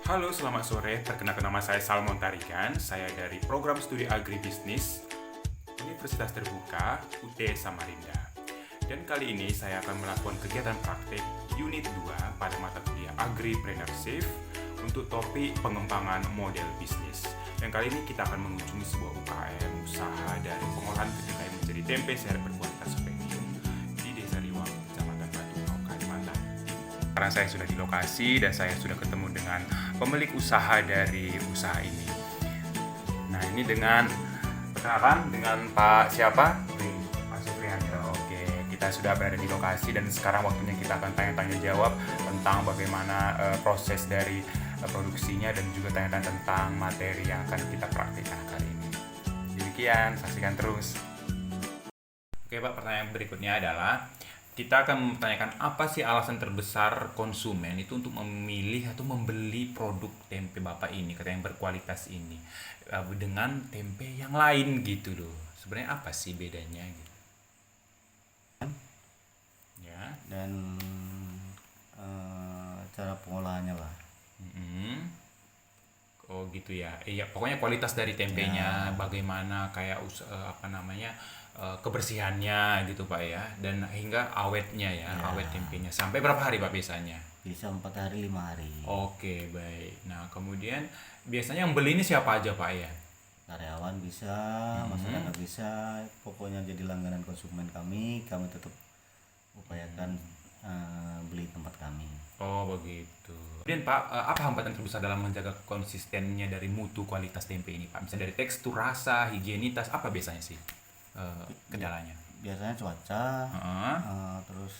Halo, selamat sore. Perkenalkan nama saya Salmon Tarigan. Saya dari Program Studi Agribisnis Universitas Terbuka UT Samarinda. Dan kali ini saya akan melakukan kegiatan praktik Unit 2 pada mata kuliah Agripreneurship untuk topik pengembangan model bisnis. Dan kali ini kita akan mengunjungi sebuah UKM usaha dari pengolahan kedelai menjadi tempe seret berkualitas premium di Desa Riwang, Kecamatan Batu, Kalimantan Timur. Sekarang saya sudah di lokasi dan saya sudah ketemu dengan pemilik usaha dari usaha ini. Nah, ini perkenalkan dengan Pak siapa? Pak Supriyanto. Oke, kita sudah berada di lokasi dan sekarang waktunya kita akan tanya-tanya jawab tentang bagaimana proses dari produksinya dan juga tanya-tanya tentang materi yang akan kita praktikkan kali ini. Demikian, saksikan terus. Oke Pak, pertanyaan berikutnya adalah kita akan mempertanyakan apa sih alasan terbesar konsumen itu untuk memilih atau membeli produk tempe Bapak ini, kata yang berkualitas ini, dengan tempe yang lain gitu loh. Sebenarnya apa sih bedanya gitu? Ya. Dan cara pengolahannya lah. Oh gitu ya. Iya, pokoknya kualitas dari tempenya, bagaimana kayak kebersihannya gitu Pak ya, dan hingga awetnya ya, awet tempenya. Sampai berapa hari Pak biasanya? Bisa 4 hari 5 hari. Oke, baik. Nah, kemudian biasanya yang beli ini siapa aja Pak ya? Karyawan bisa, masyarakat bisa, pokoknya jadi langganan konsumen kami tetap upayakan beli tempat kami. Oh begitu. Kemudian Pak, apa hambatan terbesar dalam menjaga konsistennya dari mutu kualitas tempe ini Pak? Misalnya dari tekstur, rasa, higienitas, apa biasanya sih kendalanya? Biasanya cuaca, terus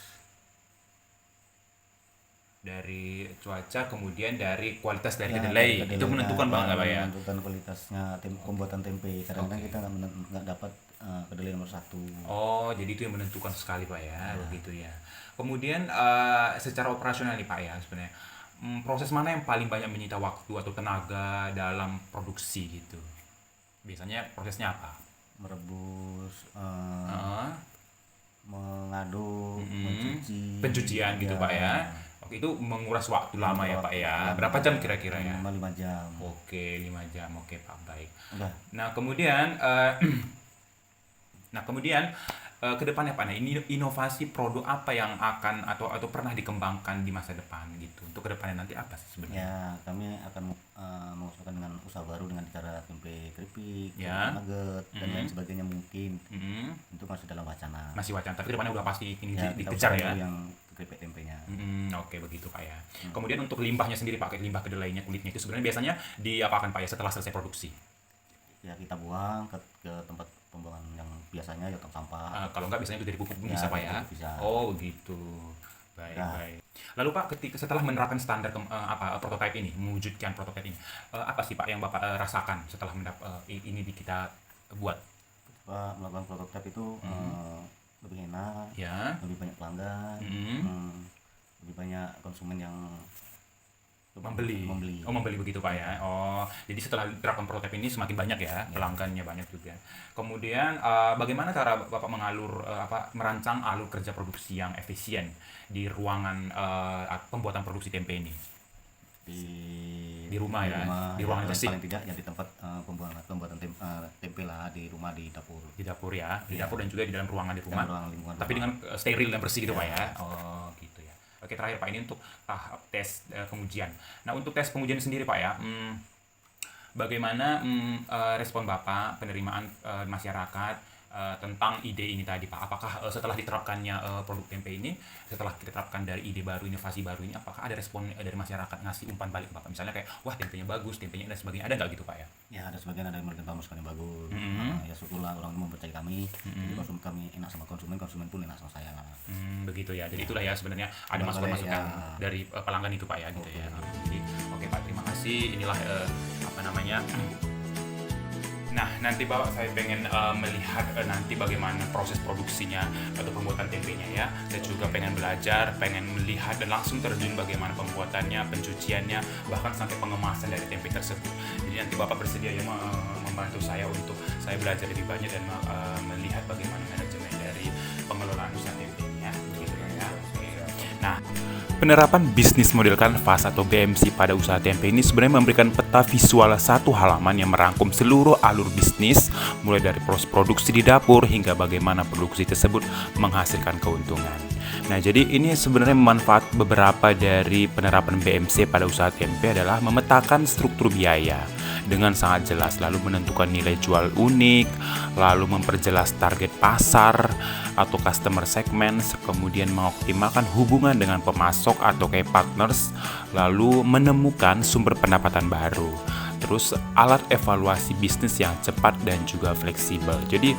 dari cuaca, kemudian dari kualitas dari kedelai, itu menentukan banget Pak ya? Menentukan kualitasnya pembuatan tempe. Kadang-kadang kita nggak dapat kedelai nomor 1. Oh, jadi itu yang menentukan sekali Pak ya, begitu ya. Kemudian secara operasional nih Pak ya, sebenarnya proses mana yang paling banyak menyita waktu atau tenaga dalam produksi gitu? Biasanya prosesnya apa? Merebus, mengaduk, mencuci. Pencucian gitu Pak ya. Oke, itu menguras waktu lama ya Pak ya. Berapa jam kira-kira ya? 5 jam. Oke, 5 jam. Oke Pak, baik. Udah. Nah, kemudian ke depannya Pak, ini inovasi produk apa yang akan atau pernah dikembangkan di masa depan gitu? Untuk ke depannya nanti apa sih sebenarnya? Ya, kami akan mengusahakan dengan usaha baru dengan cara tempe keripik, Ya. nugget, dan lain sebagainya mungkin. Itu masih dalam wacana. Masih wacana, tapi ke depannya udah pasti ini Ya, kita dikejar usaha ya. dulu yang keripik tempenya. Oke, begitu Pak ya. Kemudian untuk limbahnya sendiri Pak, limbah kedelainya, kulitnya itu sebenarnya biasanya diapakan Pak ya setelah selesai produksi? Ya, kita buang ke tempat pembuangan yang biasanya ya tong sampah. Kalau nggak biasanya itu dari pupuk Ya, bisa Pak ya? bisa. Oh begitu. Baik, Ya. baik. Lalu Pak, setelah menerapkan standar prototipe ini, mewujudkan prototipe ini, apa sih Pak yang Bapak rasakan setelah ini kita buat? Kita melakukan prototipe itu lebih enak, Ya. lebih banyak pelanggan, lebih banyak konsumen yang Membeli. membeli. Oh, membeli begitu Pak ya. Oh, jadi setelah diterapkan prototipe ini semakin banyak ya, pelanggannya banyak juga. Kemudian bagaimana cara Bapak merancang alur kerja produksi yang efisien di ruangan pembuatan produksi tempe ini? Di rumah ya, di ruangan ya, bersih. paling tidak ya di tempat pembuatan tempe lah, di rumah, di dapur. Di dapur ya, di dapur dan juga di dalam ruangan di rumah. Dalam ruangan lingkungan Tapi rumah. dengan steril dan bersih gitu Pak ya. Oh, gitu ya. Oke, terakhir Pak, ini untuk tahap tes pengujian. Nah, untuk tes pengujian sendiri Pak ya, bagaimana respon Bapak, penerimaan masyarakat tentang ide ini tadi Pak? Apakah setelah diterapkannya produk tempe ini, setelah kita terapkan dari ide baru, inovasi baru ini, apakah ada respon dari masyarakat ngasih umpan balik ke Bapak? Misalnya kayak, wah tempenya bagus, tempenya dan sebagainya. Ada nggak gitu Pak ya? Ya, ada sebagian ada yang memberikan masukan yang bagus. Ya syukurlah orang itu mempercayai kami. Jadi kami enak sama konsumen pun enak sama saya. Begitu ya. Jadi itulah ya sebenarnya ada masukan-masukan dari pelanggan itu Pak ya gitu ya. Jadi oke Pak, terima kasih. Inilah Nah, nanti Bapak saya pengen melihat nanti bagaimana proses produksinya atau pembuatan tempenya ya. Saya juga pengen belajar, pengen melihat dan langsung terjun bagaimana pembuatannya, pencuciannya, bahkan sampai pengemasan dari tempe tersebut. Jadi nanti Bapak bersedia ya membantu saya untuk saya belajar lebih banyak dan melihat bagaimana manajemen dari pengelolaan usaha tempenya, gitu ya. Oke. Nah, Penerapan bisnis model kanvas atau BMC pada usaha tempe ini sebenarnya memberikan peta visual satu halaman yang merangkum seluruh alur bisnis, mulai dari proses produksi di dapur hingga bagaimana produksi tersebut menghasilkan keuntungan. Nah, jadi ini sebenarnya manfaat beberapa dari penerapan BMC pada usaha tempe adalah memetakan struktur biaya dengan sangat jelas, lalu menentukan nilai jual unik, lalu memperjelas target pasar atau customer segments, kemudian mengoptimalkan hubungan dengan pemasok atau kayak partners, lalu menemukan sumber pendapatan baru. Terus alat evaluasi bisnis yang cepat dan juga fleksibel. Jadi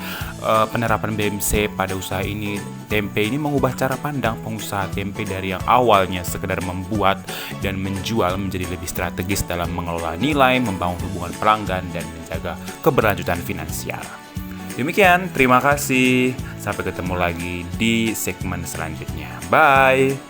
penerapan BMC pada usaha ini tempe ini mengubah cara pandang pengusaha tempe dari yang awalnya sekedar membuat dan menjual menjadi lebih strategis dalam mengelola nilai, membangun hubungan pelanggan, dan menjaga keberlanjutan finansial. Demikian, terima kasih. Sampai ketemu lagi di segmen selanjutnya. Bye.